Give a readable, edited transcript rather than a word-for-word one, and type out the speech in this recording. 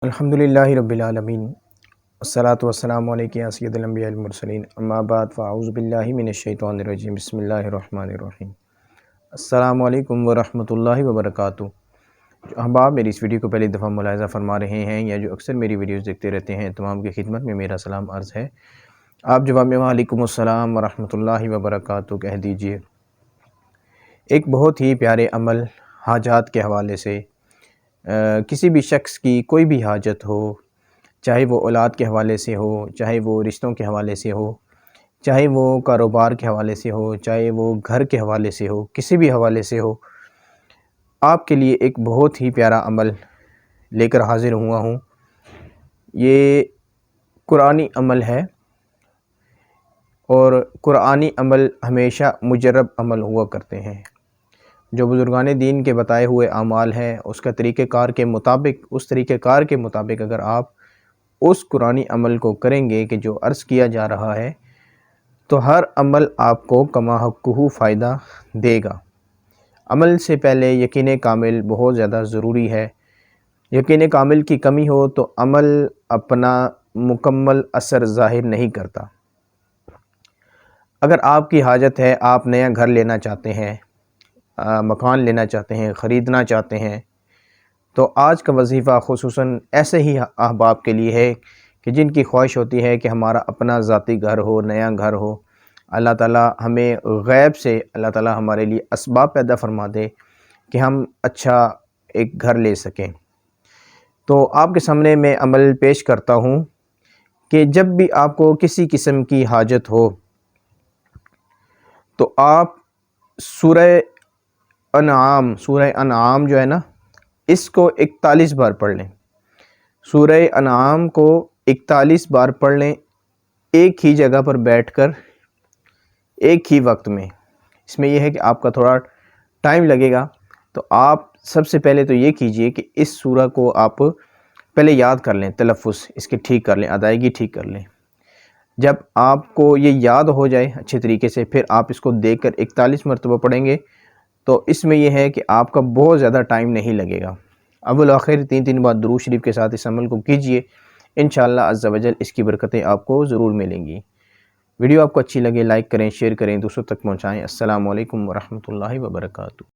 الحمدللہ رب العالمین والصلاة والسلام علیکم یا سید الانبیاء المرسلین اما بعد فاعوذ باللہ من الشیطان الرجیم بسم اللہ الرحمن الرحیم۔ السلام علیکم ورحمۃ اللہ وبرکاتہ۔ جو احباب میری اس ویڈیو کو پہلی دفعہ ملاحظہ فرما رہے ہیں یا جو اکثر میری ویڈیوز دیکھتے رہتے ہیں، تمام کی خدمت میں میرا سلام عرض ہے۔ آپ جواب میں وعلیکم السلام ورحمۃ اللہ وبرکاتہ کہہ دیجئے۔ ایک بہت ہی پیارے عمل حاجات کے حوالے سے، کسی بھی شخص کی کوئی بھی حاجت ہو، چاہے وہ اولاد کے حوالے سے ہو، چاہے وہ رشتوں کے حوالے سے ہو، چاہے وہ کاروبار کے حوالے سے ہو، چاہے وہ گھر کے حوالے سے ہو، کسی بھی حوالے سے ہو، آپ کے لیے ایک بہت ہی پیارا عمل لے کر حاضر ہوا ہوں۔ یہ قرآنی عمل ہے، اور قرآنی عمل ہمیشہ مجرب عمل ہوا کرتے ہیں۔ جو بزرگان دین کے بتائے ہوئے اعمال ہیں، اس کا طریقہ کار کے مطابق، اس طریقہ کار کے مطابق اگر آپ اس قرآنی عمل کو کریں گے کہ جو عرض کیا جا رہا ہے، تو ہر عمل آپ کو کما حقہ فائدہ دے گا۔ عمل سے پہلے یقین کامل بہت زیادہ ضروری ہے۔ یقین کامل کی کمی ہو تو عمل اپنا مکمل اثر ظاہر نہیں کرتا۔ اگر آپ کی حاجت ہے، آپ نیا گھر لینا چاہتے ہیں، مکان لینا چاہتے ہیں، خریدنا چاہتے ہیں، تو آج کا وظیفہ خصوصاً ایسے ہی احباب کے لیے ہے کہ جن کی خواہش ہوتی ہے کہ ہمارا اپنا ذاتی گھر ہو، نیا گھر ہو۔ اللہ تعالیٰ ہمیں غیب سے، اللہ تعالیٰ ہمارے لیے اسباب پیدا فرما دے کہ ہم اچھا ایک گھر لے سکیں۔ تو آپ کے سامنے میں عمل پیش کرتا ہوں کہ جب بھی آپ کو کسی قسم کی حاجت ہو تو آپ سورہ انعام جو ہے نا، اس کو 41 بار پڑھ لیں۔ سورہ انعام کو 41 بار پڑھ لیں، ایک ہی جگہ پر بیٹھ کر، ایک ہی وقت میں۔ اس میں یہ ہے کہ آپ کا تھوڑا ٹائم لگے گا، تو آپ سب سے پہلے تو یہ کیجئے کہ اس سورہ کو آپ پہلے یاد کر لیں، تلفظ اس کے ٹھیک کر لیں، ادائیگی ٹھیک کر لیں۔ جب آپ کو یہ یاد ہو جائے اچھے طریقے سے، پھر آپ اس کو دیکھ کر 41 مرتبہ پڑھیں گے، تو اس میں یہ ہے کہ آپ کا بہت زیادہ ٹائم نہیں لگے گا۔ اول آخر 3 بار درود شریف کے ساتھ اس عمل کو کیجئے، انشاءاللہ عز و جل اس کی برکتیں آپ کو ضرور ملیں گی۔ ویڈیو آپ کو اچھی لگے لائک کریں، شیئر کریں، دوسروں تک پہنچائیں۔ السلام علیکم ورحمۃ اللہ وبرکاتہ۔